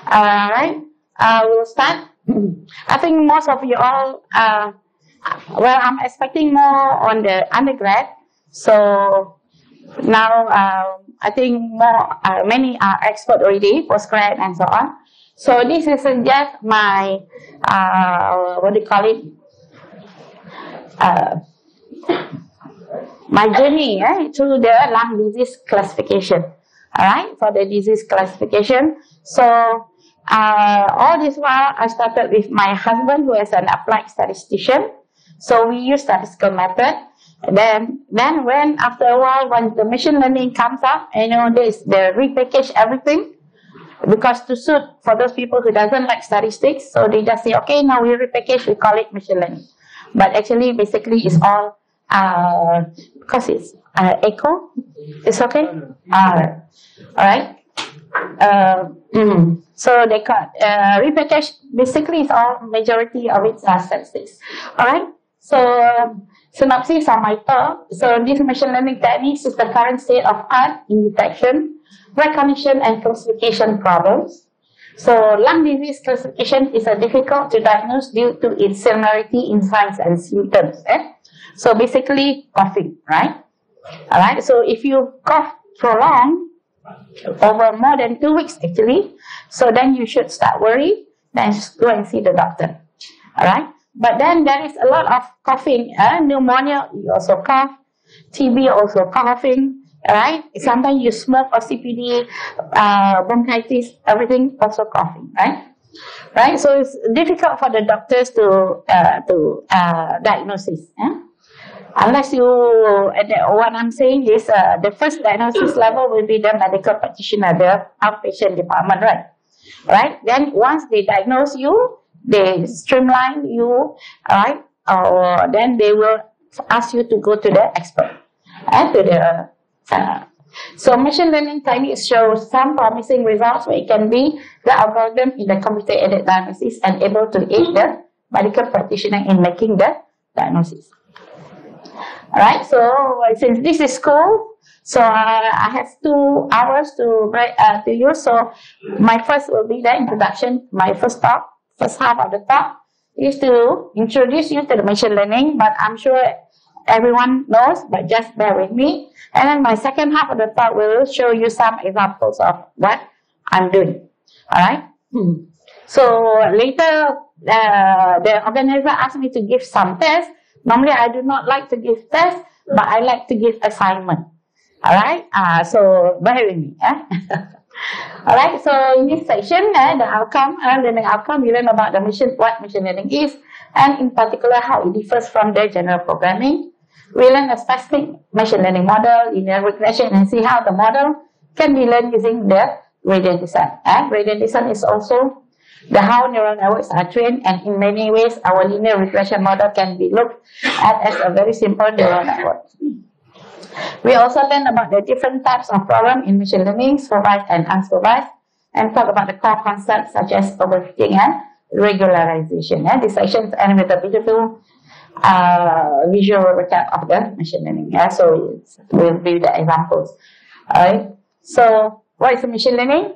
Right. We'll start. I think most of you all, well, I'm expecting more on the undergrad. So now I think many are expert already, postgrad and so on. So this is just my, what do you call it? My journey through the lung disease classification. All right, for the disease classification. So all this while, I started with my husband, who is an applied statistician. So we use statistical method. Then when after a while, when the machine learning comes up, they repackage everything, because to suit for those people who doesn't like statistics, so they just say, okay, now we repackage, we call it machine learning. But actually, basically, it's all because it's echo. It's okay. All right. So they call repackage. Basically, it's all majority of its statistics. All right. So synopsis of my talk. So this machine learning techniques is the current state of art in detection, recognition, and classification problems. So lung disease classification is difficult to diagnose due to its similarity in signs and symptoms. So basically, coughing, right? All right. So if you cough for long, over more than 2 weeks actually, so then you should start worry. Then just go and see the doctor. All right. But then there is a lot of coughing. Pneumonia, you also cough. TB also coughing. All right. Sometimes you smoke or CPD, bronchitis, everything also coughing. Right. Right. So it's difficult for the doctors to diagnose. Unless you, what I'm saying is the first diagnosis level will be the medical practitioner, the outpatient department, right? Right? Then once they diagnose you, they streamline you, right? Or then they will ask you to go to the expert and to the so machine learning techniques show some promising results where it can be the algorithm in the computer-aided diagnosis and able to aid the medical practitioner in making the diagnosis. Alright, so since this is school, so I have 2 hours to use. So my first will be the introduction. My first half of the talk is to introduce you to the machine learning, but I'm sure everyone knows, but just bear with me. And then my second half of the talk will show you some examples of what I'm doing. Alright? So later, the organizer asked me to give some tests. Normally, I do not like to give tests, but I like to give assignment. All right? So bear with me. All right? So in this section, the outcome, learning outcome, we learn about what machine learning is, and in particular, how it differs from the general programming. We learn a specific machine learning model, linear regression, and see how the model can be learned using the gradient descent. Gradient descent is also how neural networks are trained, and in many ways, our linear regression model can be looked at as a very simple neural network. We also learn about the different types of problem in machine learning, supervised and unsupervised, and talk about the core concepts such as overfitting and regularization. This section ends with a beautiful visual recap of the machine learning. So we'll view the examples. All right. So what is machine learning?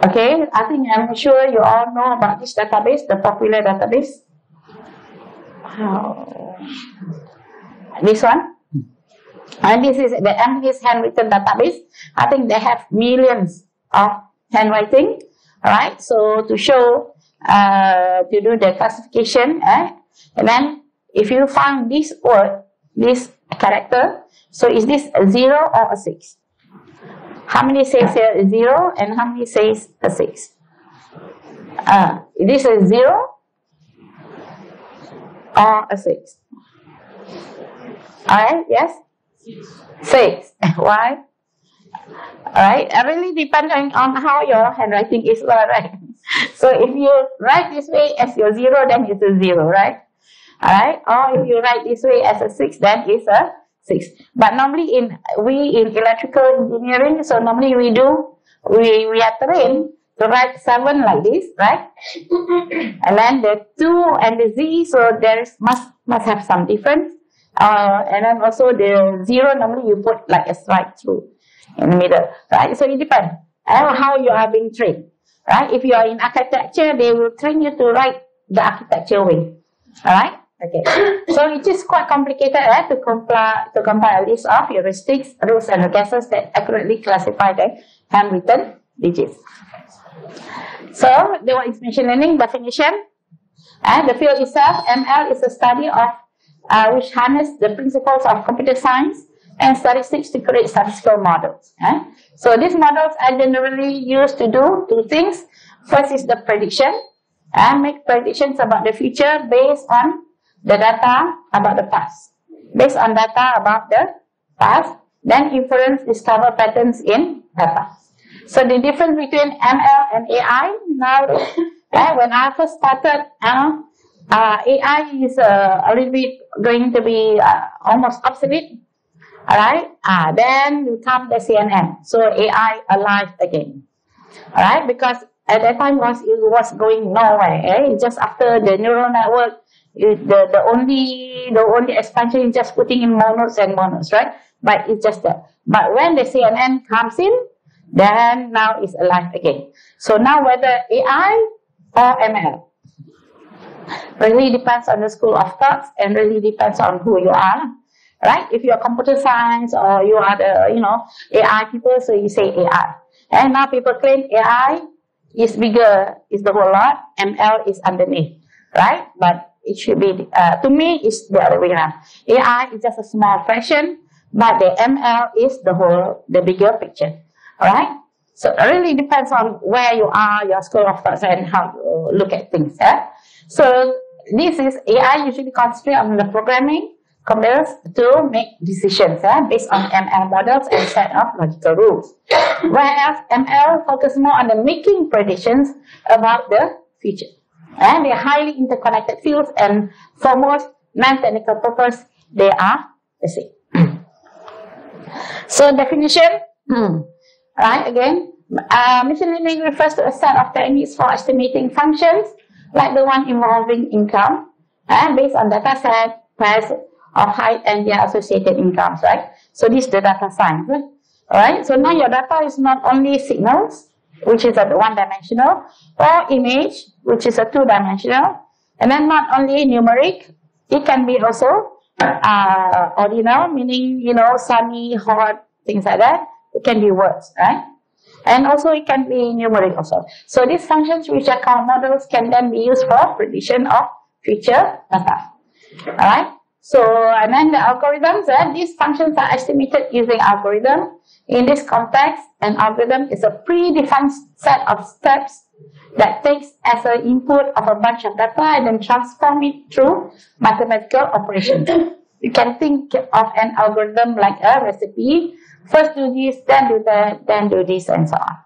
Okay, I'm sure you all know about this database, the popular database. This one. And this is the MHIS handwritten database. I think they have millions of handwriting. Alright, so to show, to do the classification, and then if you find this word, this character, so is this a 0 or a 6? How many says here is 0 and how many says a 6? Is this a 0 or a 6? Alright, yes? 6. Why? Alright, it really depends on how your handwriting is, right? So if you write this way as your 0, then it's a 0, right? Alright, or if you write this way as a 6, then it's a 6. But normally in electrical engineering, so normally we are trained to write 7 like this, right? And then the 2 and the Z, so there must have some difference. And then also the 0, normally you put like a strike through in the middle, right? So it depends on how you are being trained. right? If you are in architecture, they will train you to write the architecture way. All right? Okay. So it is quite complicated to compile a list of heuristics, rules, and guesses that accurately classify the handwritten digits. So the one is machine learning definition. And the field itself, ML, is a study of which harness the principles of computer science and statistics to create statistical models. So these models are generally used to do two things. First is the prediction, and make predictions about the future based on the data about the past. Based on data about the past, then inference discover patterns in data. So the difference between ML and AI, now when I first started, AI is a little bit going to be almost obsolete. Alright, then you come the CNN, so AI alive again. Alright, because at that time it was going nowhere. Just after the neural network, the only expansion is just putting in monos and monos, right? But it's just that. But when the CNN comes in, then now it's alive again. So now whether AI or ML really depends on the school of thoughts and really depends on who you are. Right? If you are computer science or you are the AI people, so you say AI. And now people claim AI is bigger, is the whole lot, ML is underneath. Right? But it should be, to me, it's the other way around. AI is just a small fraction, but the ML is the bigger picture. Alright? So it really depends on where you are, your school of thoughts, and how you look at things. So this is AI usually concentrate on the programming computers to make decisions based on ML models and set of logical rules. Whereas ML focus more on the making predictions about the future. And they are highly interconnected fields, and for most non-technical purpose, they are the same. So definition, right, again, machine learning refers to a set of techniques for estimating functions, like the one involving income, and based on data set, pairs of height and their associated incomes, right? So this is the data science, right? Alright, so now your data is not only signals, which is a one-dimensional, or image, which is a two-dimensional, and then not only numeric, it can be also ordinal, meaning, sunny, hot, things like that. It can be words, right? And also it can be numeric also. So these functions which are called models can then be used for prediction of future data. Alright? So, and then the algorithms, these functions are estimated using algorithm. In this context, an algorithm is a predefined set of steps that takes as an input of a bunch of data and then transform it through mathematical operations. You can think of an algorithm like a recipe. First do this, then do that, then do this, and so on.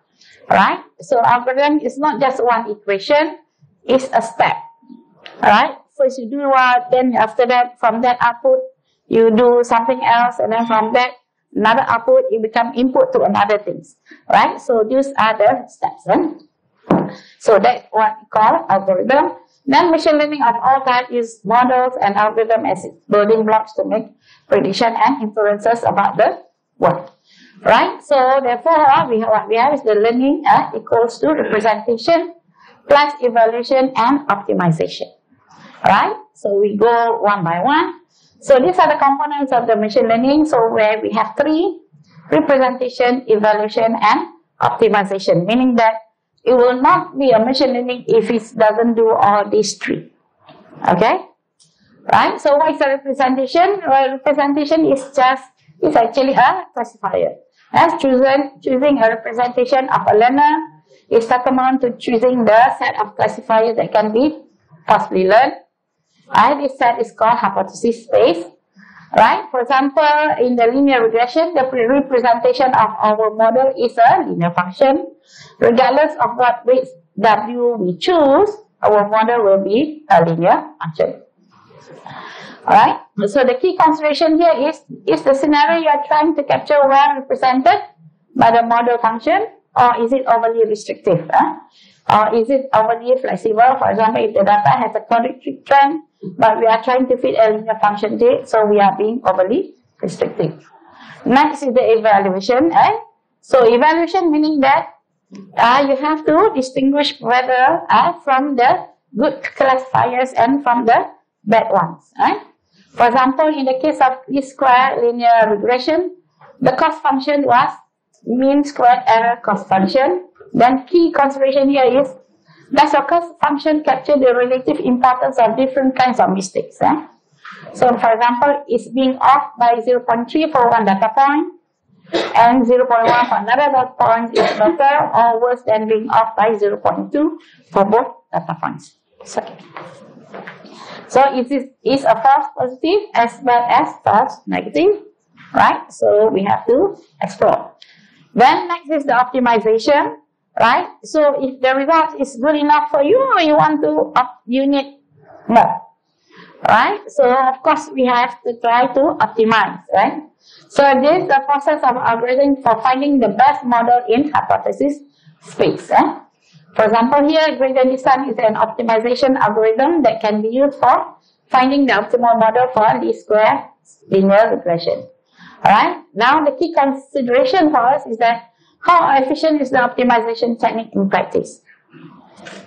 Alright? So algorithm is not just one equation, it's a step. Alright? First you do what, then after that, from that output, you do something else, and then from that, another output, you become input to another things. Right? So these are the steps. So that's what we call algorithm. Then machine learning of all types is models and algorithm as building blocks to make prediction and inferences about the world. Right? So therefore, what we have is the learning equals to representation plus evaluation and optimization. Right? So we go one by one. So these are the components of the machine learning. So where we have three: representation, evaluation, and optimization. Meaning that it will not be a machine learning if it doesn't do all these three. Okay? Right? So what is a representation? Well, representation is actually a classifier. As choosing a representation of a learner is tantamount to choosing the set of classifiers that can be possibly learned. Right? This set is called hypothesis space. Right? For example, in the linear regression, the representation of our model is a linear function. Regardless of what weights W we choose, our model will be a linear function. Alright? So the key consideration here is the scenario you are trying to capture well represented by the model function, or is it overly restrictive? Or is it overly flexible? For example, if the data has a quadratic trend, but we are trying to fit a linear function to it, so we are being overly restrictive. Next is the evaluation. So evaluation meaning that you have to distinguish whether from the good classifiers and from the bad ones. Right? For example, in the case of least square linear regression, the cost function was mean squared error cost function. Then key consideration here is, does your cost function capture the relative importance of different kinds of mistakes? So, for example, it's being off by 0.3 for one data point and 0.1 for another data point is better or worse than being off by 0.2 for both data points. So it is a false positive as well as false negative, right? So we have to explore. Then next is the optimization, right? So if the result is good enough for you, or you want to you need more, right? So of course we have to try to optimize, right? So this is the process of algorithm for finding the best model in hypothesis space. For example, here gradient descent is an optimization algorithm that can be used for finding the optimal model for least square linear regression. Alright, now the key consideration for us is that how efficient is the optimization technique in practice?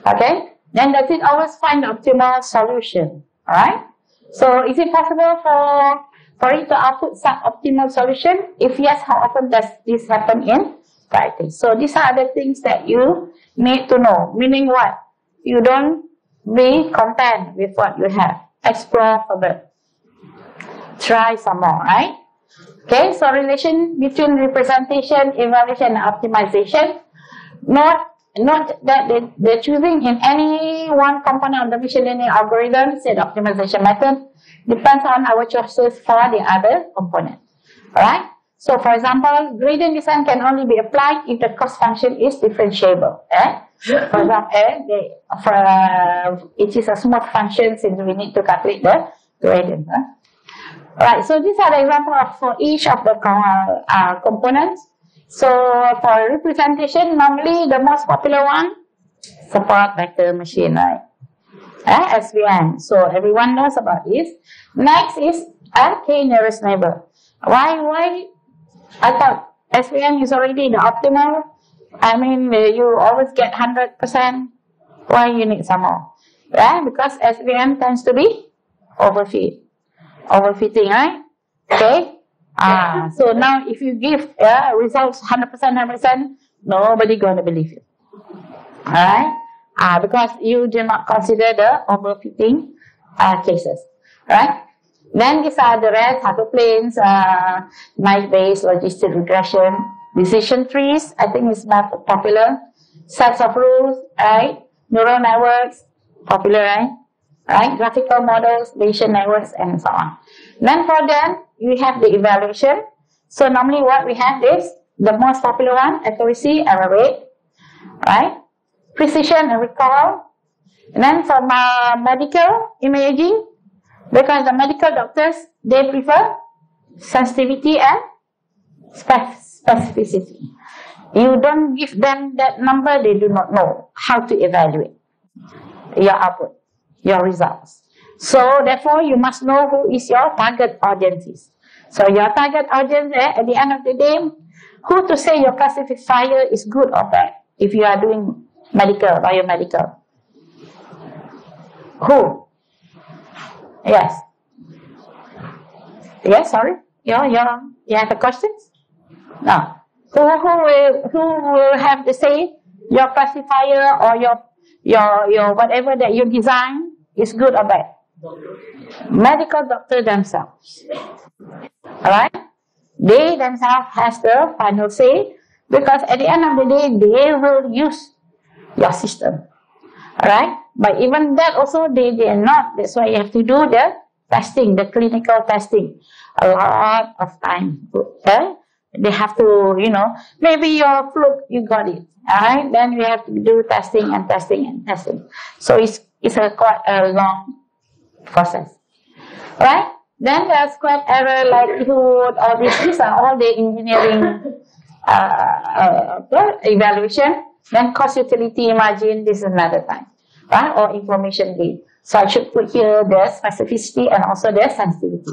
Okay, then does it always find the optimal solution? Alright, so is it possible for it to output some optimal solution? If yes, how often does this happen in practice? So these are the things that you need to know. Meaning what? You don't be content with what you have. Explore further. Try some more, right? Okay, so relation between representation, evaluation, and optimization. Not that they're choosing in any one component of the machine learning algorithm, say the optimization method, depends on our choices for the other component. Alright? So for example, gradient descent can only be applied if the cost function is differentiable. For example, it is a smooth function since we need to calculate the gradient. Right, so these are the examples for each of the components. So for representation, normally the most popular one, support vector machine, right? SVM. So everyone knows about this. Next is k nearest neighbor. Why? I thought SVM is already the optimal. I mean, you always get 100%. Why you need some more? Yeah, because SVM tends to be overfitting, right? Okay. So now if you give results 100%, nobody gonna believe you. Alright? Because you do not consider the overfitting cases. Right? Then these are the rest, hyperplanes, Naive-Bayes, logistic regression, decision trees, I think is more popular. Sets of rules, right? Neural networks, popular, right? Right? Graphical models, Bayesian networks, and so on. Then for them, we have the evaluation. So normally what we have is the most popular one, accuracy, error rate, right? Precision and recall. And then for medical imaging, because the medical doctors, they prefer sensitivity and specificity. You don't give them that number, they do not know how to evaluate your output, your results. So therefore, you must know who is your target audience. So your target audience, at the end of the day, who to say your classifier is good or bad if you are doing medical, biomedical? Who? Yes. Yes, sorry. You have a question? No. Who will have to say your classifier or your whatever that you design is good or bad? Medical doctor themselves. Alright? They themselves has the final say, because at the end of the day they will use your system. Alright? But even that also they are not. That's why you have to do the testing, the clinical testing. A lot of time. Okay? They have to, maybe your fluke, you got it. Alright? Then we have to do testing and testing and testing. So it's quite a long process. Right? Then there's squared error, likelihood, all these are all the engineering evaluation. Then cost utility margin, this is another time. Right? Or information gain. So I should put here the specificity and also the sensitivity.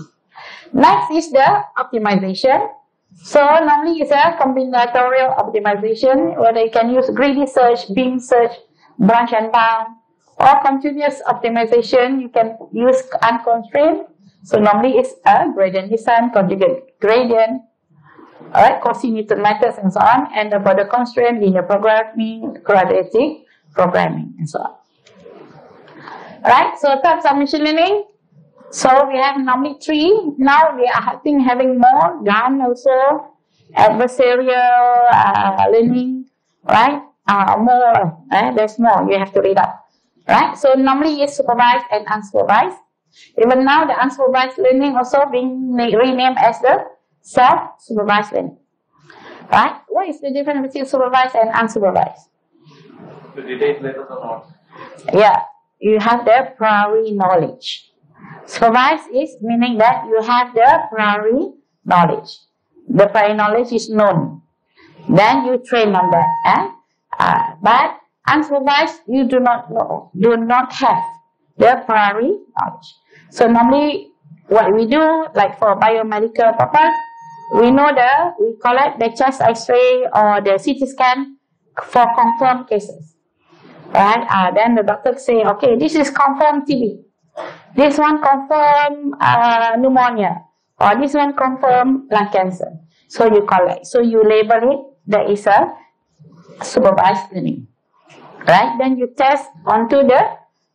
Next is the optimization. So normally it's a combinatorial optimization where you can use greedy search, beam search, branch and bound, or continuous optimization. You can use unconstrained. So normally it's a gradient descent, conjugate gradient, alright, Cauchy-Newton methods and so on. And for the constraint, linear programming, quadratic programming and so on. Alright, so types of machine learning. So we have normally 3. Now we are having more. GAN also, adversarial learning, right? More. There's more. You have to read up, right? So normally it's supervised and unsupervised. Even now the unsupervised learning also being renamed as the self-supervised learning, right? What is the difference between supervised and unsupervised? The detailed letters or not? Yeah, you have the priori knowledge. Supervised is meaning that you have the priori knowledge. The priori knowledge is known. Then you train on that. But unsupervised, you do not know, do not have the priori knowledge. So normally what we do, like for biomedical purpose, we collect the chest X-ray or the CT scan for confirmed cases. Right? Then the doctor say, okay, this is confirmed TB. This one confirmed pneumonia. Or this one confirmed lung cancer. So you collect. So you label it. There is a supervised learning. Right? Then you test onto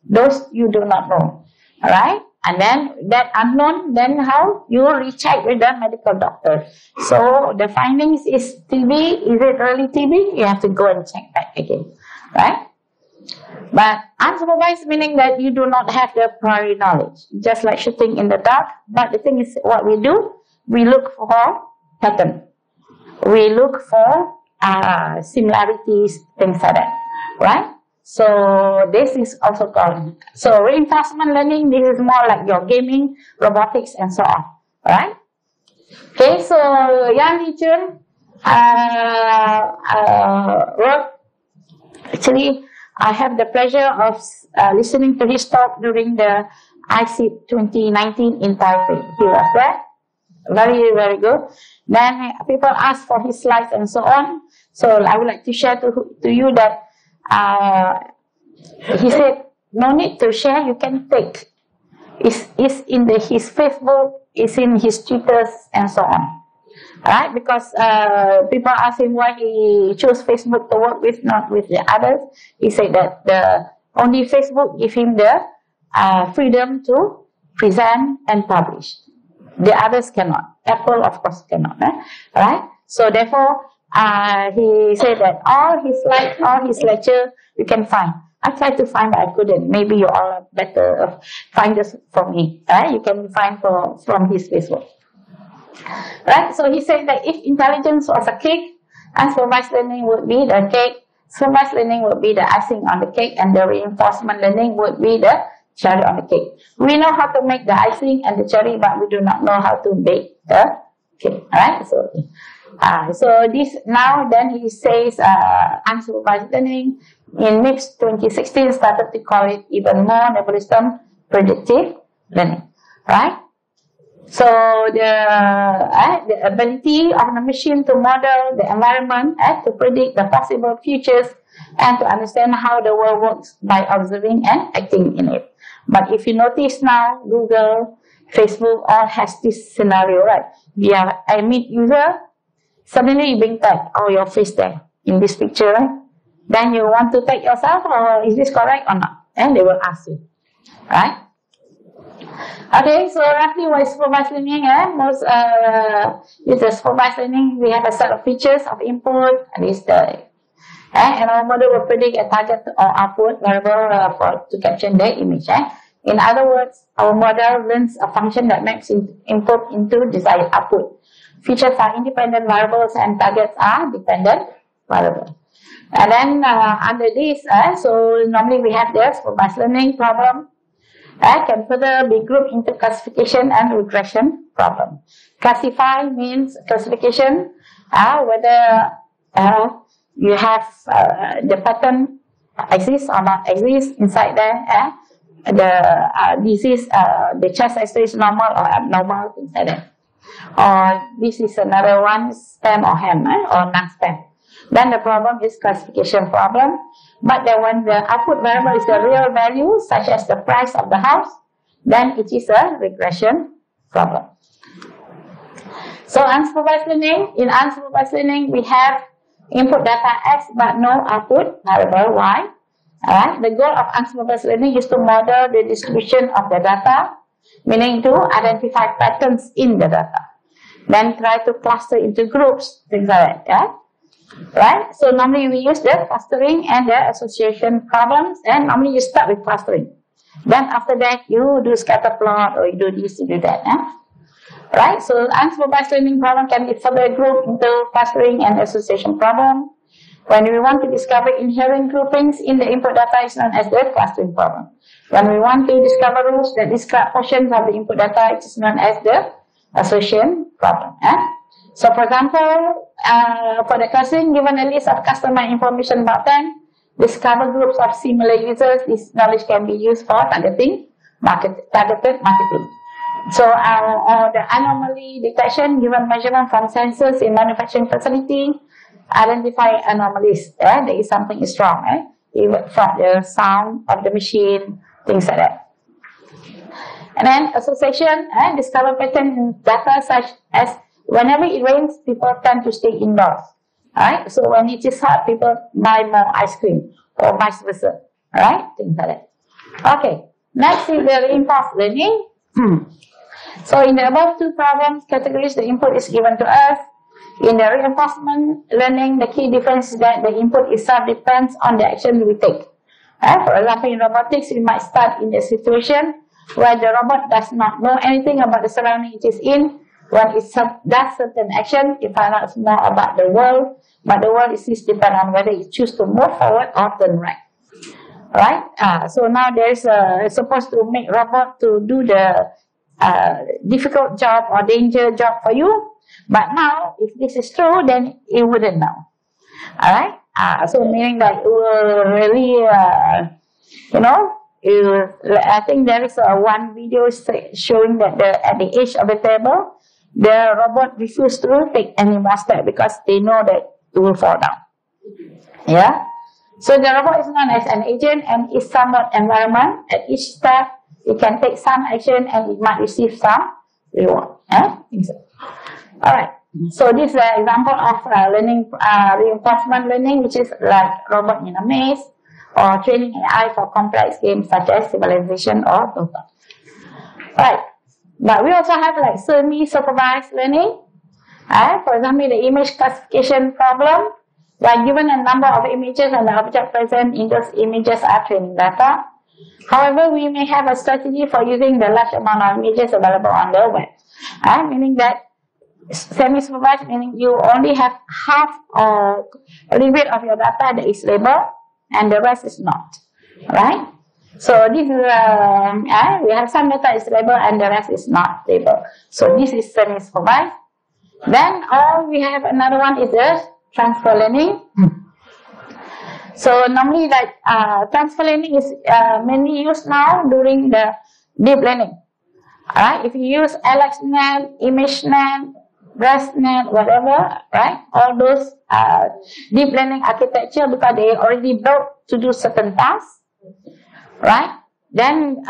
those you do not know. Alright? And then that unknown, then how? You recheck with the medical doctor. So the findings is TB. Is it really TB? You have to go and check back again. Right? But unsupervised meaning that you do not have the priori knowledge. Just like shooting in the dark. But the thing is, what we do, we look for pattern. We look for similarities, things like that. Right? So this is also called. So reinforcement learning, this is more like your gaming, robotics, and so on. Alright? Okay, so Yan Lichun wrote, actually, I have the pleasure of listening to his talk during the IC 2019 in Taipei. He was there. Very, very good. Then people ask for his slides and so on. So I would like to share to you that he said, no need to share, you can take. It's in his Facebook, it's in his Twitters and so on. Right? Because people ask him why he chose Facebook to work with, not with the others. He said that only Facebook give him the freedom to present and publish. The others cannot. Apple, of course, cannot. Right? So therefore, he said that all his slides, all his lecture, you can find. I tried to find, but I couldn't. Maybe you all are better find this from me. Right? You can find from his Facebook. Right? So he said that if intelligence was a cake, unsupervised learning would be the cake, supervised learning would be the icing on the cake, and the reinforcement learning would be the cherry on the cake. We know how to make the icing and the cherry, but we do not know how to bake the cake. Alright? So this now then he says unsupervised learning in MIPS 2016 started to call it even more nebulism predictive learning. Right? So the ability of the machine to model the environment to predict the possible futures and to understand how the world works by observing and acting in it. But if you notice now, Google, Facebook all has this scenario, right? I meet user, suddenly you being tagged, or your face there in this picture, right? Then you want to tag yourself, or is this correct or not? And they will ask you, right? Okay, so roughly what is supervised learning? With the supervised learning, we have a set of features of input, and this and our model will predict a target or output variable to capture the image. In other words, our model learns a function that maps input into desired output. Features are independent variables and targets are dependent variables. And then under this, so normally we have the supervised learning problem. Can further be grouped into classification and regression problem. Classify means classification, whether you have the pattern exists or not exists inside there. The disease, the chest X-ray is normal or abnormal, things like that. or this is another one, spam or ham, or non-spam. Then the problem is classification problem. But then when the output variable is the real value, such as the price of the house, then it is a regression problem. So unsupervised learning, in unsupervised learning, we have input data X but no output variable Y. Alright, the goal of unsupervised learning is to model the distribution of the data, meaning to identify patterns in the data. Then try to cluster into groups, things like that, yeah? Right? So normally we use the clustering and the association problems, and normally you start with clustering. Then after that, you do scatter plot, or you do this, you do that, yeah? Right? So unsupervised learning problem can be further grouped into clustering and association problem. When we want to discover inherent groupings in the input data, is known as the clustering problem. When we want to discover rules that describe portions of the input data, it is known as the association problem. So for example, for the clustering, given a list of customer information about them, discover groups of similar users. This knowledge can be used for targeted marketing. So the anomaly detection, given measurement from sensors in manufacturing facility, identify anomalies. There is something is wrong, even from the sound of the machine, things like that. And then association, discover pattern in data such as whenever it rains, people tend to stay indoors. Alright, so when it is hot, people buy more ice cream, or vice versa. Alright, things like that. Okay, next is the reinforced learning. So in the above two problems categories, the input is given to us. In the reinforcement learning, the key difference is that the input itself depends on the action we take. For example, in robotics, we might start in a situation where the robot does not know anything about the surrounding it is in. When it does certain action, it finds out more about the world, but the world is dependent on whether it chooses to move forward or turn right. Right? So now there is supposed to make robot to do the difficult job or danger job for you. But now, if this is true, then it wouldn't know. Alright? So meaning that it will really, I think there is one video showing that at the edge of the table, the robot refused to take any more steps because they know that it will fall down. Yeah? So the robot is known as an agent and is somewhat environment. At each step, it can take some action and it might receive some reward. Alright, so this is an example of learning, reinforcement learning, which is like robot in a maze, or training AI for complex games such as Civilization or Dota. Right, but we also have like semi-supervised learning. For example, the image classification problem, where given a number of images and the object present in those images are training data. However, we may have a strategy for using the large amount of images available on the web. Meaning that semi-supervised, meaning you only have half or a little bit of your data that is labeled and the rest is not. Right? So this is, we have some data is labeled and the rest is not labeled. So this is semi-supervised. Then we have another one is the transfer learning. So normally like transfer learning is mainly used now during the deep learning. Alright, if you use AlexNet, ImageNet, ResNet, whatever, right? All those deep learning architecture because they already built to do certain tasks, right? Then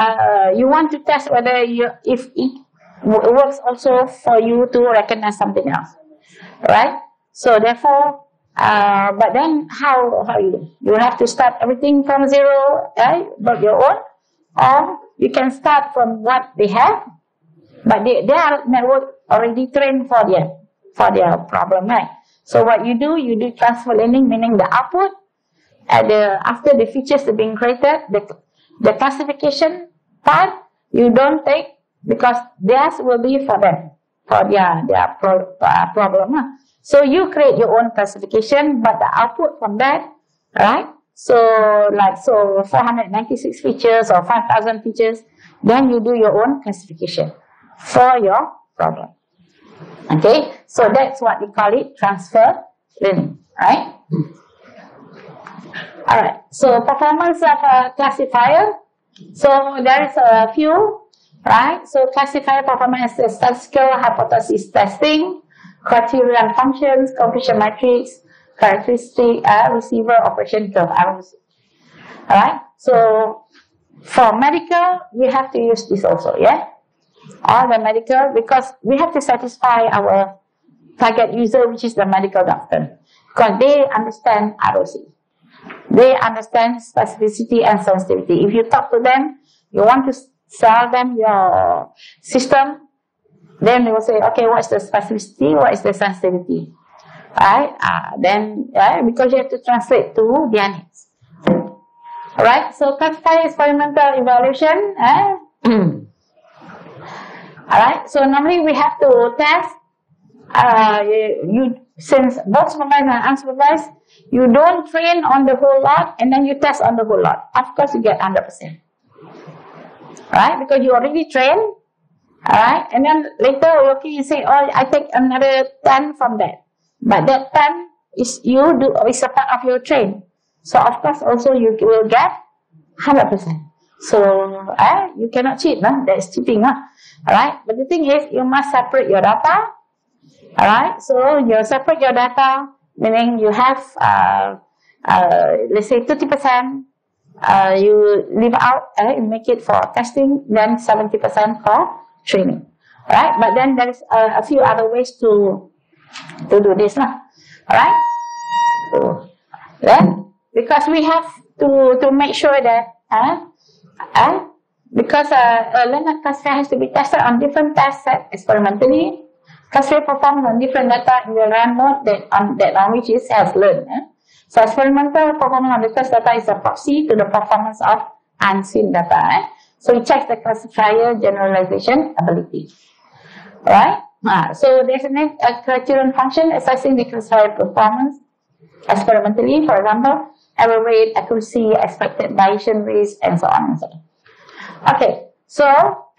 you want to test whether if it works also for you to recognize something else, right? So therefore, but then how you have to start everything from zero, right? Build your own, or you can start from what they have, but they are network already trained for their problem, right? So what you do transfer learning, meaning the output after the features are being created, the classification part you don't take because theirs will be for them, for their problem. So you create your own classification, but the output from that, right? So 496 features or 5,000 features, then you do your own classification for your problem. Okay, so that's what we call it, transfer learning, right? Alright, so performance of a classifier. So there is a few. right? So classifier performance is statistical hypothesis testing, criterion functions, completion matrix, characteristic, receiver operation curve, ROC. Alright, so for medical, we have to use this also, yeah? All the medical, because we have to satisfy our target user, which is the medical doctor, because they understand ROC. They understand specificity and sensitivity. If you talk to them, you want to sell them your system, then they will say, okay, what's the specificity, what is the sensitivity? Right? Then, because you have to translate to their needs. Alright, so classifier experimental evaluation. Alright, so normally we have to test. Since both supervised and unsupervised, you don't train on the whole lot and then you test on the whole lot. Of course, you get 100%. Right? Because you already trained. Alright, and then later you say, oh, I take another 10 from that. But that 10 is is a part of your train. So of course also you will get 100%. So you cannot cheat, that's cheating. Alright, but the thing is you must separate your data. Alright, so you separate your data, meaning you have let's say 30%, you leave out, make it for testing, then 70% for training. Alright, but then there is a few other ways to do this. Alright, so then because we have to make sure that because a learner classifier has to be tested on different test sets experimentally. Classifier performs on different data in the run mode that which is self-learned. So experimental performance on the test data is a proxy to the performance of unseen data. So it checks the classifier generalization ability. Right? So there's a criterion function assessing the classifier performance experimentally. For example, error rate, accuracy, expected Bayesian risk, and so on and so on. Okay, so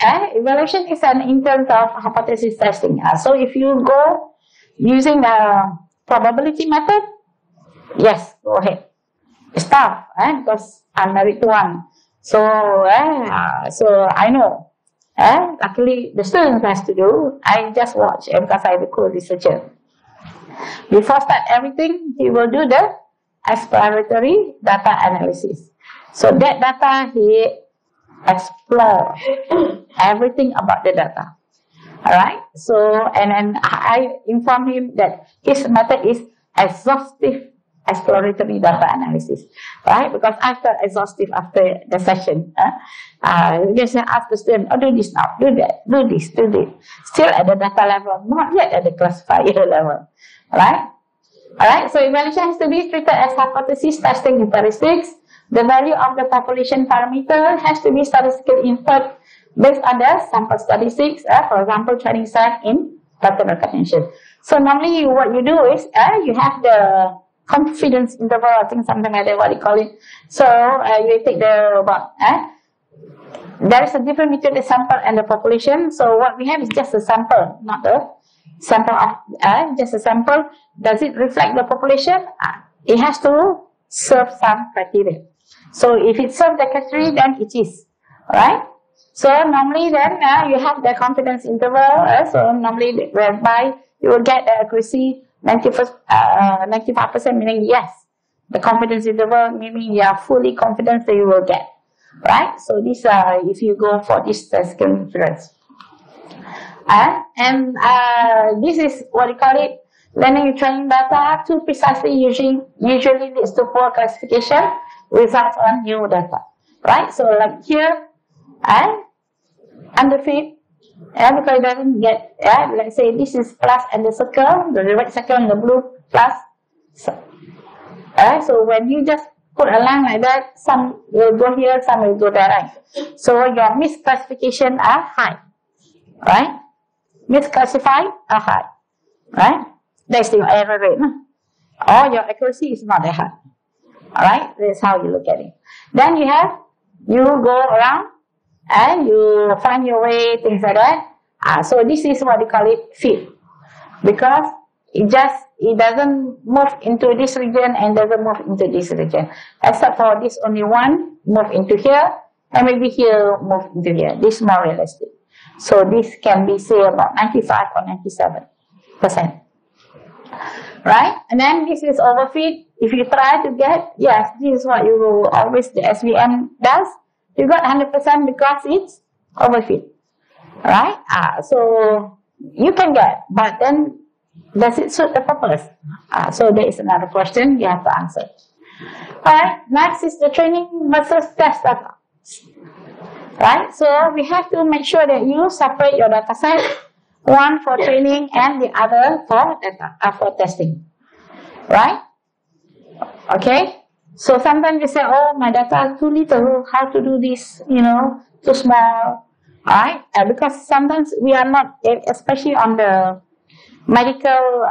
evaluation is in terms of hypothesis testing. So if you go using the probability method, yes, go ahead. It's tough, because I'm married to one. So, so I know. Luckily, the students has to do. I just watch because I'm a co-researcher. Before start everything, he will do the exploratory data analysis. So that data he explore everything about the data. Alright, so and then I inform him that his method is exhaustive exploratory data analysis, right? Because I felt exhaustive after the session. Just ask the student, oh, do this now, do that, do this, do this. Still at the data level, not yet at the classifier level, right? Alright, so evaluation has to be treated as hypothesis testing heuristics. The value of the population parameter has to be statistically inferred based on the sample statistics, for example, training set in pattern recognition. So normally what you do is, you have the confidence interval, I think something like that, what you call it. So you take there is a difference between the sample and the population. So what we have is just a sample, not the sample of, just a sample. Does it reflect the population? It has to serve some criteria. So if it serves the criteria, then it is, right? So normally then you have the confidence interval. So normally whereby you will get the accuracy 95%, meaning yes. The confidence interval meaning you are fully confident that you will get, right? So this if you go for this statistical inference. And this is what you call it, learning and training data too precisely usually leads to poor classification, results on new data, right? So like here, underfit, because it doesn't get, let's say this is plus and the circle, the red circle and the blue plus. So when you just put a line like that, some will go here, some will go there, right? So your misclassification are high, right? Misclassified are high, right? That's your error rate, or your accuracy is not that high. Alright, that's how you look at it. Then you go around and you find your way, things like that. So this is what we call it fit, because it doesn't move into this region and doesn't move into this region, except for this only one move into here and maybe here move into here. This is more realistic. So this can be say about 95 or 97%. Right? And then this is overfit. If you try to get, yes, this is what you will always, the SVM does. You got 100% because it's overfit. Right? So you can get, but then does it suit the purpose? So there is another question you have to answer. Alright, next is the training versus test data. Right? So we have to make sure that you separate your data set, one for training and the other for data, for testing. Right? Okay? So sometimes we say, oh, my data is too little, how to do this, too small. Alright? Because sometimes we are not, especially on the medical,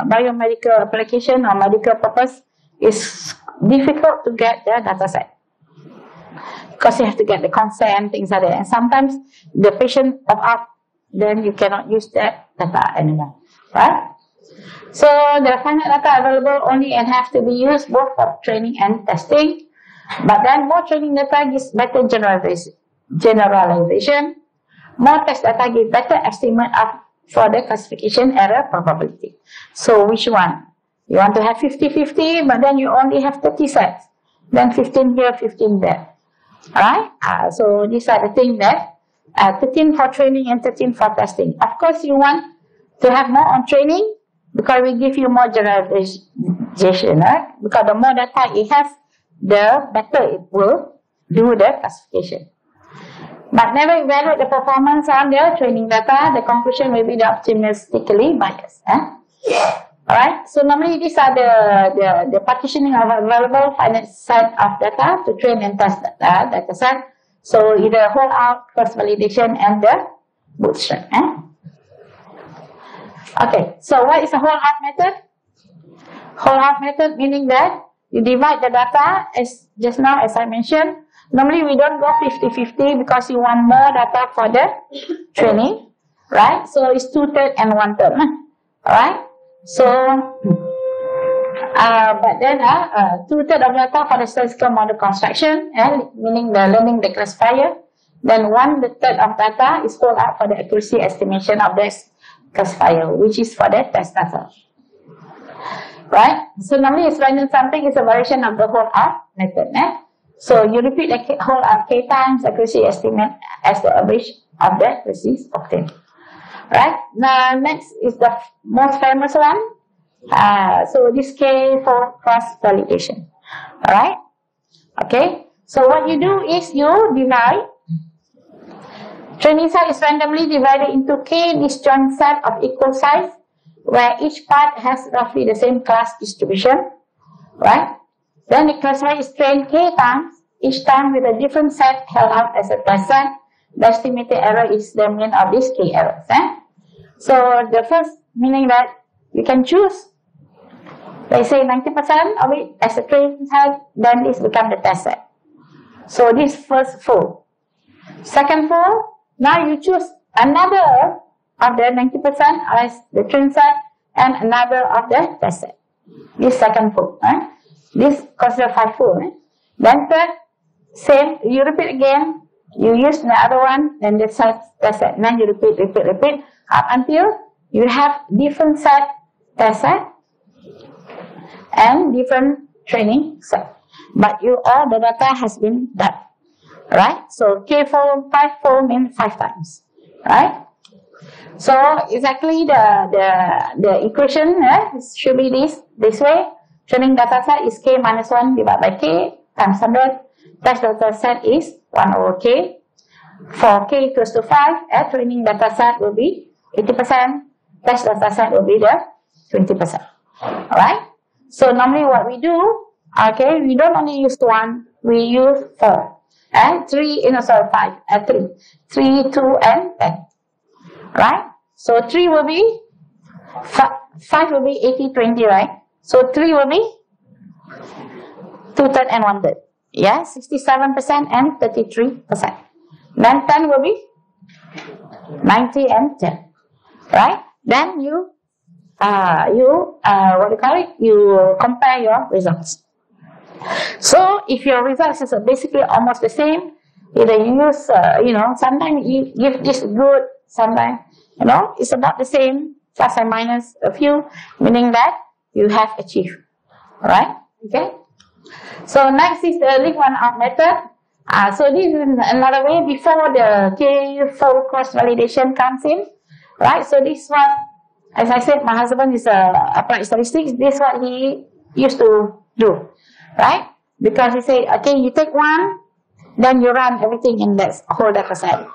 biomedical application or medical purpose, it's difficult to get the data set. Because you have to get the consent, things like that. And sometimes the patient opt out, then you cannot use that data anymore. Right? So the finite data available only and have to be used both for training and testing. But then more training data gives better generalization. More test data gives better estimate for the classification error probability. So which one? You want to have 50-50, but then you only have 30 sets. Then 15 here, 15 there. Alright? So these are the things that 13 for training and 13 for testing. Of course, you want to have more on training because we give you more generalization. Right? Because the more data it has, the better it will do the classification. But never evaluate the performance on the training data. The conclusion will be the optimistically biased. Alright, so normally these are the partitioning of available finite set of data to train and test data set. So either whole out, cross validation, and the bootstrap. Okay, so what is a whole out method? Whole out method meaning that you divide the data as just now as I mentioned. Normally we don't go 50-50 because you want more data for the training, right? So it's 2/3 and 1/3. Alright? So, but then 2/3 of data for the statistical model construction, meaning the learning the classifier. Then 1/3 of data is pulled out for the accuracy estimation of the classifier, which is for the test data. Right? So normally it's random sampling is a variation of the whole out method. So you repeat the whole out k times accuracy estimate as the average of the accuracy obtained. Right? Now next is the most famous one. So this K for cross validation. Alright? Okay. So what you do is you divide. Training set is randomly divided into K disjoint set of equal size, where each part has roughly the same class distribution. Right? Then the classifier is trained K times, each time with a different set held out as a test set. The estimated error is the mean of these K errors. So the first meaning that you can choose, they say 90% of it as a training set, then this becomes the test set. So this first full. Second full, now you choose another of the 90% as the training set and another of the test set. This second full. This consider 5 full. Then third, same, you repeat again. You use the other one, then the test set. Then you repeat up until you have different set test set and different training set. But all the data has been done. Right? So K fold, 5 fold means 5 times. Right? So exactly the equation should be this way. Training data set is K minus 1 divided by K times 100. Test data set is 1 over K. For K equals to 5, training data set will be 80%. Test data set will be the 20%. Alright? So normally what we do, okay, we don't only use 1, we use 4. And 5, 3. 3, 2, and 10. Right? So 3 will be, 5 will be 80, 20, right? So 3 will be 2/3 and 1/3. Yeah, 67% and 33%. Then 10 will be 90 and 10. Right? Then you compare your results. So if your results is basically almost the same, Either you use, sometimes you give this good, sometimes, it's about the same, plus or minus a few, meaning that you have achieved. Alright? Okay? So next is the link one out method. So this is another way before the K4 cross validation comes in. Right? So this one, as I said, my husband is applied statistics. This is what he used to do. Right? Because he said, okay, you take one, then you run everything in that whole data set.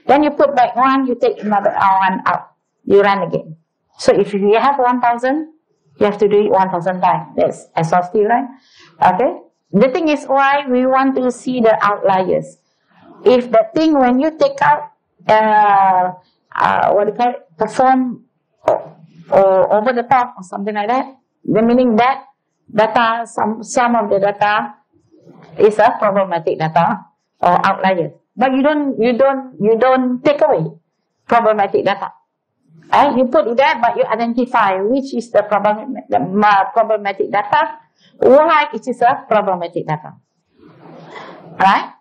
Then you put back one, you take another one out. You run again. So if you have 1,000, you have to do it 1,000 times. That's exhaustive, right? Okay? The thing is why we want to see the outliers. If the thing when you take out, perform or over the top or something like that, the meaning that data, some of the data is a problematic data or outlier. But you don't take away problematic data. You put it there, but you identify which is the problematic data, why it is a problematic data. Right?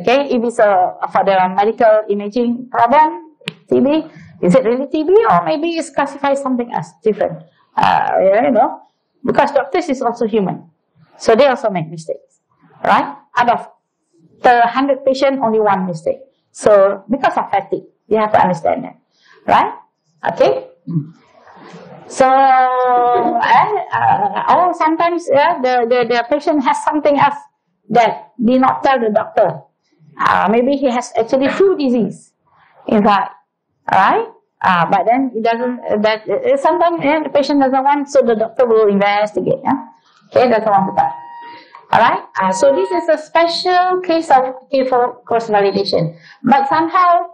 Okay, if it's for the medical imaging problem, TB, is it really TB or maybe it's classified something else different? Because doctors is also human, so they also make mistakes. Right? Out of the 100 patients, only one mistake. So because of fatigue, you have to understand that. Right? Okay. So, or sometimes the patient has something else that did not tell the doctor. Maybe he has actually flu disease, in fact. Right? But then it doesn't. Sometimes the patient doesn't want, so the doctor will investigate. Okay, doesn't want to tell. Alright, so this is a special case of K4 cross validation. But somehow,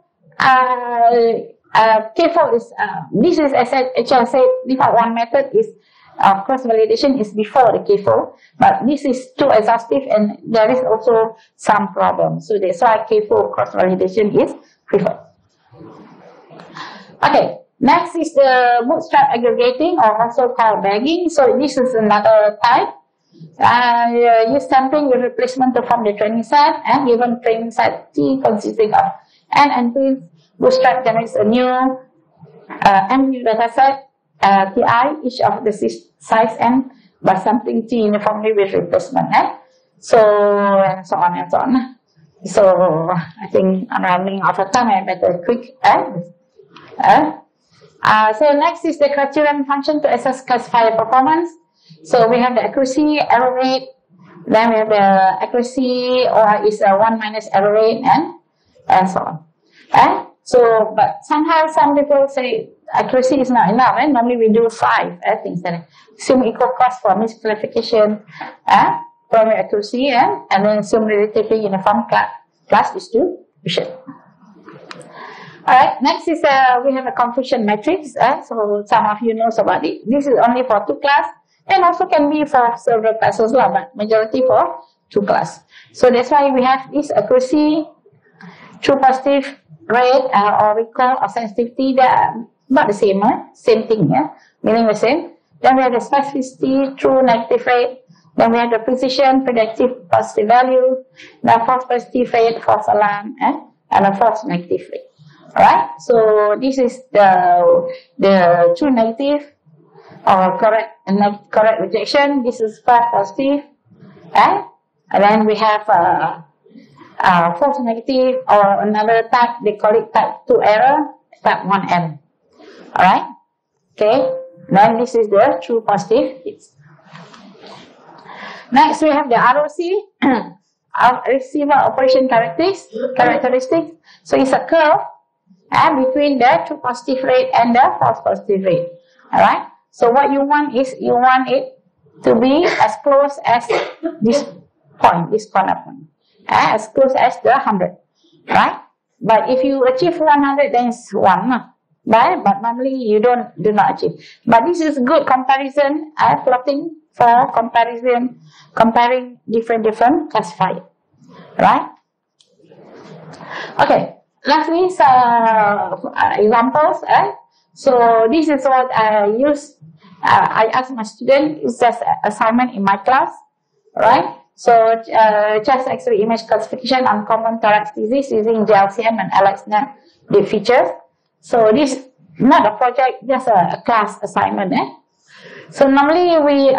K4 is, this is, as I said, default one method is, cross validation is before the K4, but this is too exhaustive and there is also some problem. So that's why K4 cross validation is preferred. Okay, next is the bootstrap aggregating, or also called bagging. So this is another type. Use sampling with replacement to form the training set, and given training set T consisting of N and P, bootstrap generates a new MU data set Ti, each of the size N, by sampling T uniformly with replacement N. So, and so on and so on. So, I think I'm running out of time, I better quick. So next is the criterion function to assess classifier performance. So we have the accuracy, error rate, then we have the accuracy, or is a 1 minus error rate, and so on. So, but somehow some people say accuracy is not enough, and normally we do 5 things. Assume equal cost for misclassification, primary accuracy, and then assume relatively uniform class distribution. Alright, next is we have a confusion matrix. So some of you knows about it. This is only for 2 class. And also can be for several classes, but majority for 2 class. So that's why we have this accuracy, true positive rate, or recall or sensitivity. They are not the same, same thing, meaning the same. Then we have the specificity, true negative rate. Then we have the precision, predictive positive value. Then false positive rate, false alarm, and a false negative rate. Alright, so this is the true negative, or correct rejection. This is false positive, and then we have false negative, or another type, they call it type 2 error, type 1M. Alright, okay, then this is the true positive. Next we have the ROC, receiver operation characteristics. So it's a curve between the true positive rate and the false positive rate. Alright. So what you want is, you want it to be as close as this point, this corner point, as close as the 100, right? But if you achieve 100, then it's 1, right? But normally you do not achieve. But this is good comparison, plotting for comparison, comparing different classifiers, right? Okay, lastly, examples. So this is what I use. I ask my student, it's just assignment in my class, right? So chest X-ray image classification on common thorax disease using JLCM and AlexNet the features. So this not a project, just a class assignment. So normally we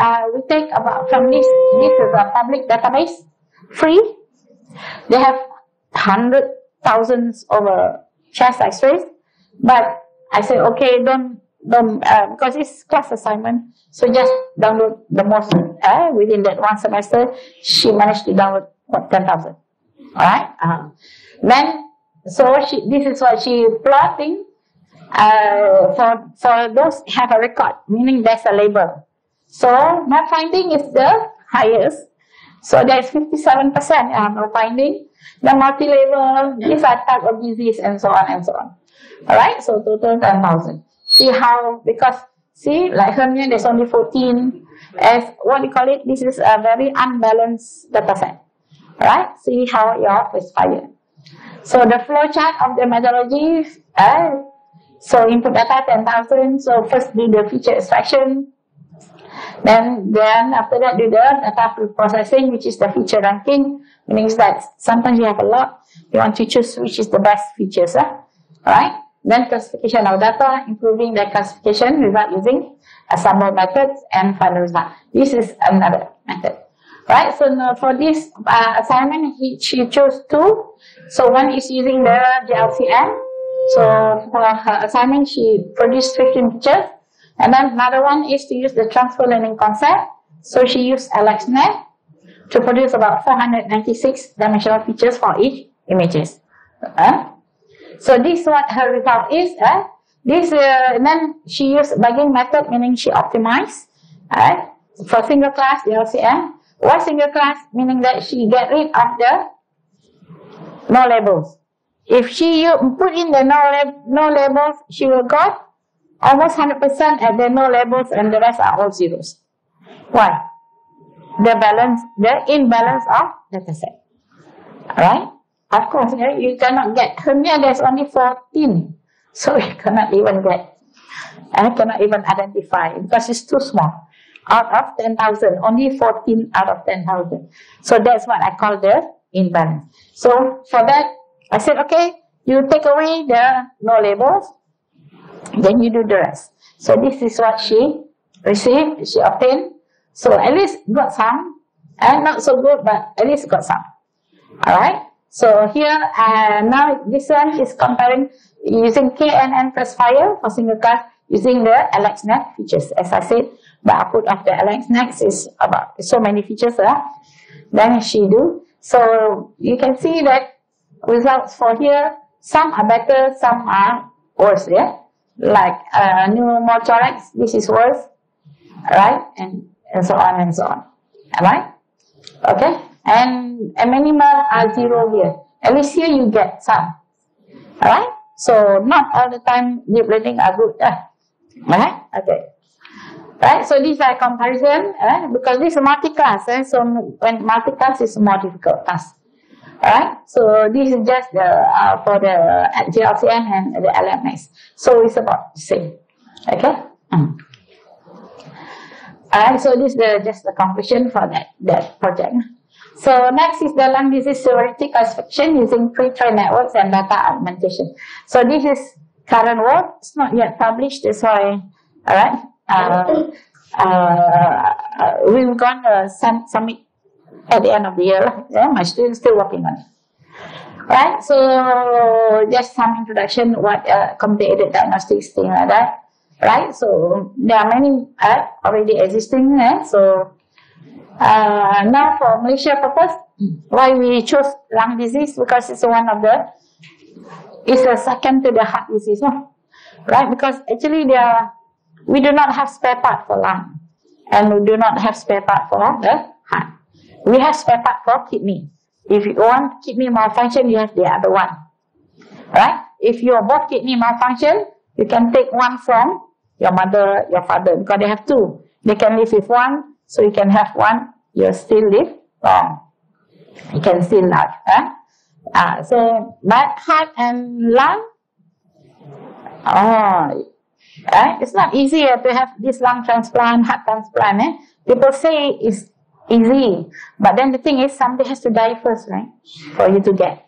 take about from this. This is a public database, free. They have thousands of chest X-rays, but I said okay, don't because it's class assignment. So just download the most. Within that one semester, she managed to download 10,000. All right. Then this is what she plotting. For those have a record, meaning there's a label. So no finding is the highest. So there's 57% no finding. The multi-label, these are type of disease and so on and so on. All right. So total 10,000. See how, because see, like hernia, there's only 14. As what do you call it? This is a very unbalanced data set. Right? See how your is fired. So the flow chart of the methodology, so input data 10,000. So first do the feature extraction. Then after that do the data pre-processing, which is the feature ranking. Meaning that sometimes you have a lot. You want to choose which is the best features. Right? Then classification of data, improving the classification result using assemble methods and final result. This is another method. Right, so now for this assignment, she chose two. So one is using the JLCM. So for her assignment, she produced 15 features. And then another one is to use the transfer learning concept. So she used AlexNet to produce about 496 dimensional features for each images. So this is what her result is. Then she used bugging method, meaning she optimized. For single class JLCM. Why single class? Meaning that she get rid of the no labels. If she put in the no labels, she will got almost 100% at the no labels and the rest are all zeros. Why? The imbalance of data set. Alright? Of course, you cannot get hernia, there's only 14. So you cannot even get, cannot even identify because it's too small. Out of 10,000, only 14 out of 10,000. So that's what I call the imbalance. So for that, I said, okay, you take away the no labels, then you do the rest. So this is what she received, she obtained. So at least got some, not so good, but at least got some. Alright, so here, now this one is comparing using KNN plus file for single class using the AlexNet features. As I said, the output of the AlexNet is about so many features. Then she do. So you can see that results for here, some are better, some are worse. Yeah, like pneumothorax, this is worse, right? And so on and so on. Alright? Okay? And minimal are zero here. At least here you get some. Alright? So not all the time deep learning are good. Alright? Okay. Right, so these are comparison because this is multi-class. So when multi-class is more difficult task. Alright, so this is just for the JLCM and the LMS. So it's about the same. Okay. Alright, so this is just the conclusion for that project. So next is the lung disease severity classification using pre-trained networks and data augmentation. So this is current work. It's not yet published. That's why. Alright. We're going to submit at the end of the year. Yeah, my students still working on it. Right, so just some introduction what computer-aided diagnostics, thing like that. Right, so there are many already existing. So now for Malaysia purpose, why we chose lung disease, because it's one of the, it's a second to the heart disease, right? Because actually we do not have spare part for lung, and we do not have spare part for the heart. We have spare part for kidney. If you want kidney malfunction, you have the other one, right? If your both kidney malfunction, you can take one from your mother, your father, because they have two. They can live with one, so you can have one. You still live long. You can still live. So, but heart and lung, it's not easy to have this lung transplant, heart transplant. People say it's easy. But then the thing is, somebody has to die first, right? For you to get.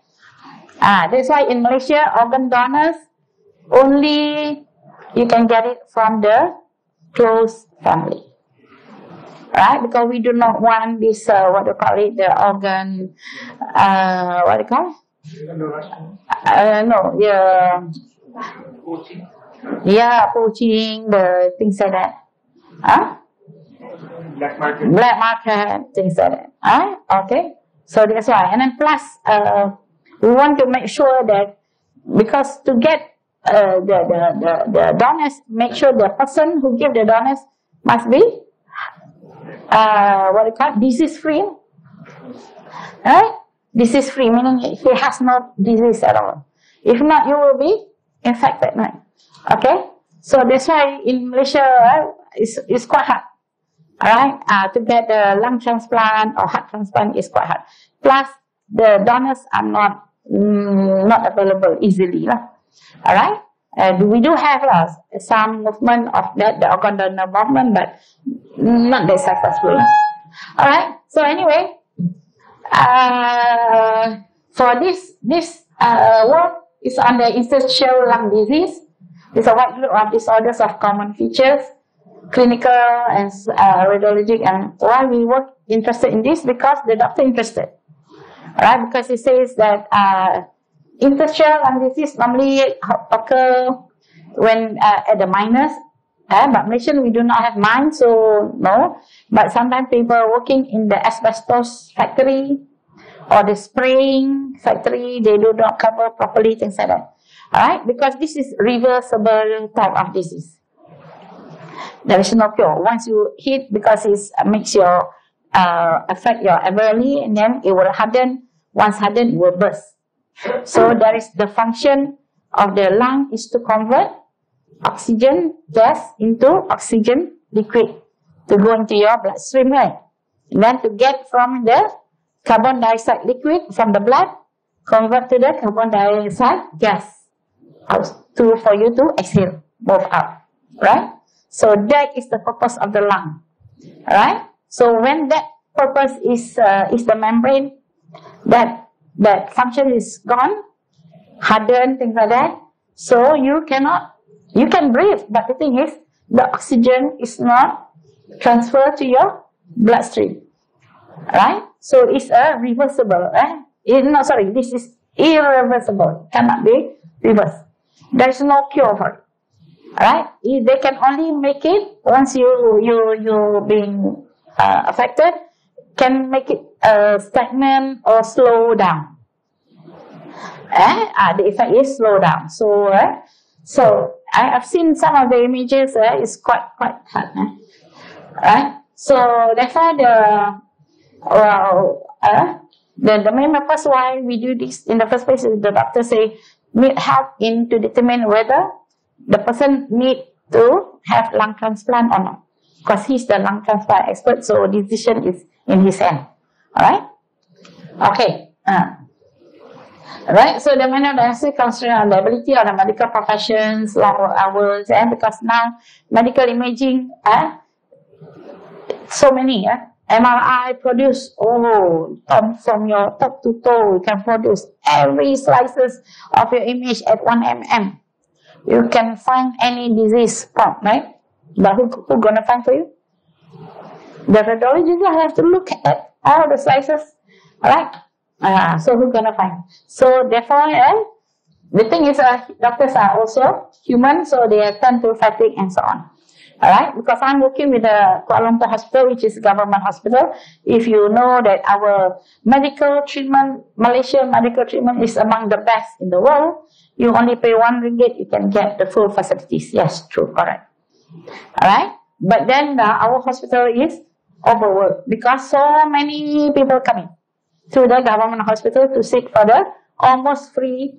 That's why in Malaysia, organ donors, only you can get it from the close family. Right? Because we do not want this, what do you call it, the organ, what do you call it? No, yeah. Coaching. Yeah, poaching, the things like that. Black market. Black market, things like that. Okay. So that's why. And then plus, we want to make sure that, because to get the donors, make sure the person who give the donors must be, what do you call it, disease free. Right? Disease free, meaning he has no disease at all. If not, you will be infected, right? Okay? So that's why in Malaysia, it's quite hard. Alright? To get the lung transplant or heart transplant is quite hard. Plus, the donors are not available easily. Alright? We do have some movement of that, the organ donor movement, but not that successful. Alright? So anyway, for this work is on the interstitial lung disease. It's a wide group of disorders of common features, clinical and radiologic. And why we work interested in this? Because the doctor interested, right? Because he says that interstitial lung disease normally occur when at the minors. But Malaysian, we do not have mine, so no. But sometimes people working in the asbestos factory or the spraying factory, they do not cover properly, things like that. Alright, because this is reversible type of disease. There is no cure. Once you hit, because it makes your affect your alveoli, and then it will harden. Once hardened, it will burst. So there is the function of the lung is to convert oxygen gas into oxygen liquid to go into your bloodstream, right? And then to get from the carbon dioxide liquid from the blood, convert to the carbon dioxide gas. For you to exhale, move out, right? So that is the purpose of the lung, right? So when that purpose is the membrane, that function is gone, hardened, things like that. So you can breathe, but the thing is, the oxygen is not transferred to your bloodstream, right? So it's a reversible, right? This is irreversible, cannot be reversed. There is no cure for it. Right? They can only make it once you being affected, can make it stagnant or slow down. The effect is slow down. So I have seen some of the images. It's quite hard. Right? So therefore the main purpose why we do this in the first place is the doctor say need help in to determine whether the person need to have lung transplant or not, because he's the lung transplant expert, so decision is in his hand. Alright? Okay. Alright, so the manual diagnostic constraint on the ability of the medical professions, long work hours, and because now medical imaging, so many, MRI produce, from your top to toe, you can produce every slices of your image at 1 mm. You can find any disease spot, right? But who gonna find for you? The radiologist will have to look at all the slices, alright? So who gonna find? So therefore, the thing is, doctors are also human, so they tend to fatigue and so on. Alright, because I'm working with the Kuala Lumpur Hospital, which is a government hospital. If you know that our medical treatment, Malaysian medical treatment is among the best in the world, you only pay RM1, you can get the full facilities. Yes, true, correct. Alright, but then our hospital is overworked because so many people coming to the government hospital to seek for the almost free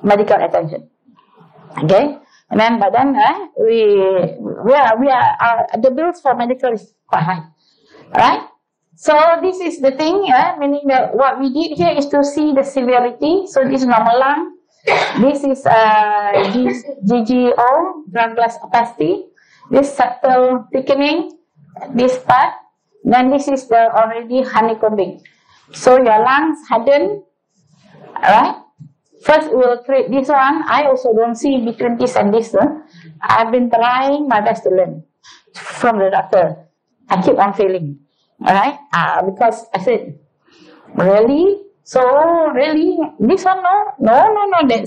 medical attention. Okay. And then, but then the bills for medical is quite high, right? So this is the thing, meaning that what we did here is to see the severity. So this is normal lung, this is GGO, ground glass opacity, this septal thickening, this part, then this is the already honeycombing. So your lungs harden, alright? First we will create this one. I also don't see between this and this. I've been trying my best to learn from the doctor. I keep on failing, alright? Because I said, really? So really, this one no, that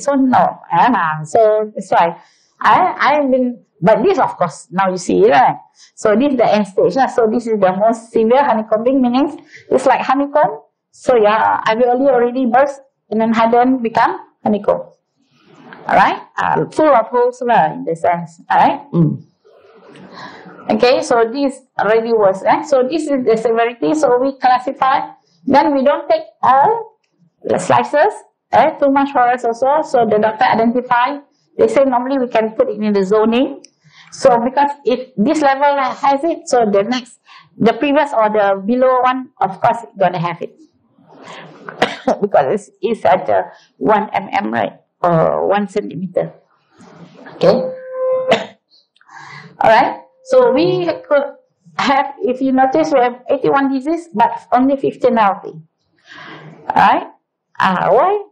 one no. So that's why I've been, but this of course now you see, right? So this is the end stage. So this is the most severe honeycombing, meaning it's like honeycomb. So yeah, alveoli already burst and then harden become honeycomb. Alright, full of holes in the sense. Alright. Okay, so this already was. So this is the severity. So we classify. Then we don't take all the slices. Too much for us also. So the doctor identify. They say normally we can put it in the zoning. So because if this level has it, so the next, the previous or the below one, of course, it's gonna have it. Because it's at 1 mm, right? Or 1 centimeter. Okay. Alright. So we could have, if you notice, we have 81 disease, but only 15 healthy. Alright? Why?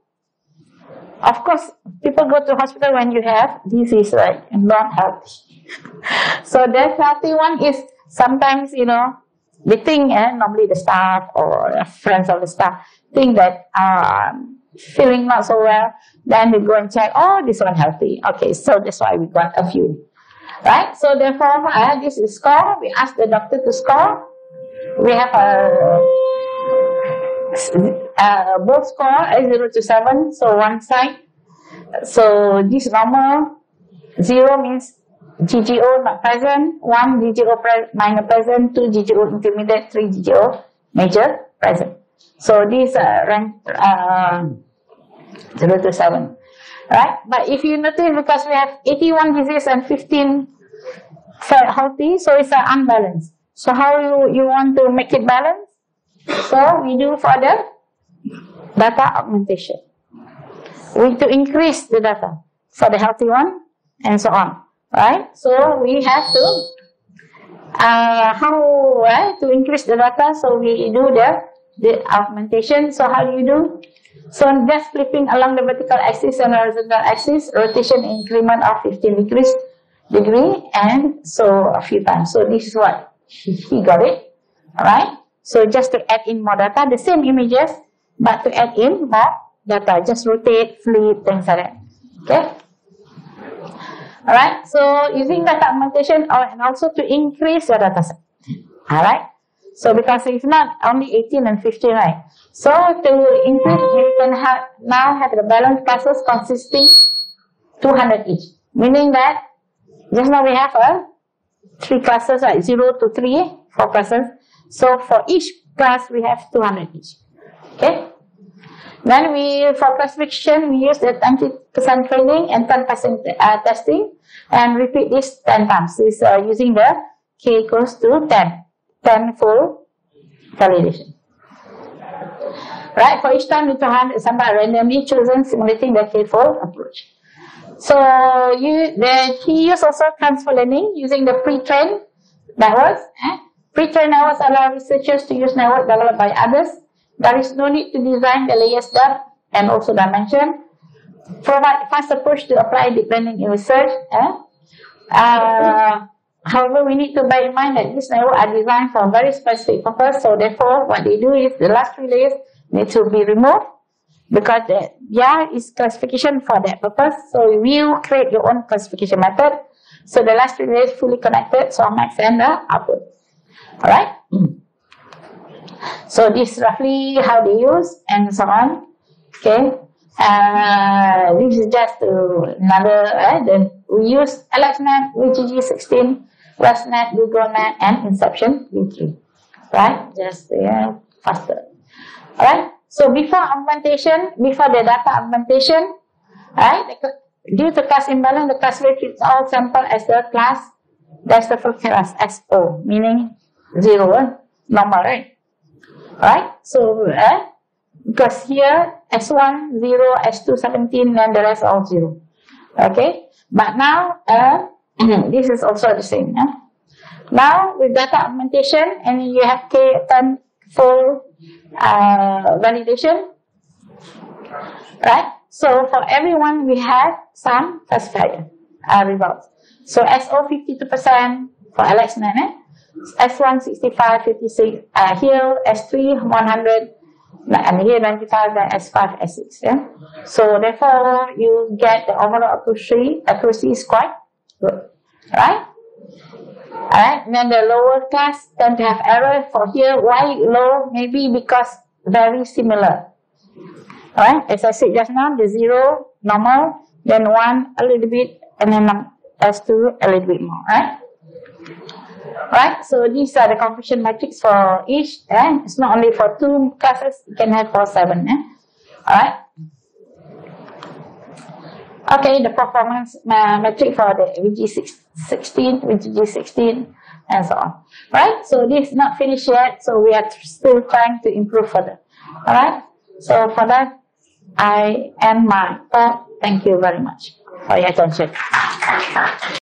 Of course, people go to hospital when you have disease, right? And not healthy. So the healthy one is sometimes, you know, they think, normally the staff or friends of the staff think that feeling not so well, then they go and check, oh, this one healthy. Okay, so that's why we got a few. Right? So therefore, this is score. We ask the doctor to score. We have both score 0 to 7, so one side. So this normal, 0 means GGO not present, 1 GGO minor present, 2 GGO intermediate, 3 GGO major present. So these rank 0 to 7. Right? But if you notice, because we have 81 disease and 15 healthy, so it's unbalanced. So how you want to make it balanced? So we do for the data augmentation. We need to increase the data for the healthy one and so on. Right? So we have to to increase the data. So we do the augmentation. So how do you do? So just flipping along the vertical axis and horizontal axis, rotation increment of 15 degree, and so a few times. So this is what he got it. Alright? So just to add in more data, the same images, but to add in more data. Just rotate, flip, things like that. Okay? Alright? So using data augmentation and also to increase your data set. Alright? So because if not, only 18 and 15, right? So to increase, we can now have the balanced classes consisting 200 each. Meaning that just now we have 3 classes, right? 0 to 3, 4 classes. So for each class we have 200 each. Okay. Then for classification we use the 20% training and 10% testing, and repeat this 10 times. This using the K equals to 10 full validation. Right, for each time you have somebody randomly chosen simulating the K-fold approach. So he used also transfer learning using the pre-trained networks. Pre-trained networks allow researchers to use networks developed by others. There is no need to design the layers depth and also dimension. Provide fast approach to apply deep learning in research. However, we need to bear in mind that these networks are designed for a very specific purpose. So therefore, what they do is the last 3 layers need to be removed, because it's classification for that purpose. So you create your own classification method. So the last 3 layers fully connected, so max and the output. Alright? So this is roughly how they use and so on. Okay. This is just another, then we use AlexNet, VGG16, ResNet, GoogleNet, and Inception V3. Right? Just faster. Alright? So before the data augmentation, right? Due to class imbalance, the classifier treats all sample as the class. That's the first class SO, meaning 0, normal, right? Alright? So because here S1 0, S2 17, and the rest all 0. Okay? But now this is also the same. Now with data augmentation, and you have K10 full validation, right? So for everyone, we have some classifier results. So SO 52% for AlexNet, S1 65, 56, here S3 100, and here 95, then S5, S6. Yeah. So therefore, you get the overall accuracy is quite good, right? Alright, then the lower class tend to have error. For here, why low? Maybe because very similar. Alright, as I said just now, the 0 normal, then 1 a little bit, and then S2 a little bit more, right? Right, so these are the confusion metrics for each, and it's not only for 2 classes, you can have for 7. Alright. Okay, the performance metric for the VG16, VG16, and so on. Right, so this is not finished yet, so we are still trying to improve further. Alright, so for that, I end my talk. Thank you very much for your attention.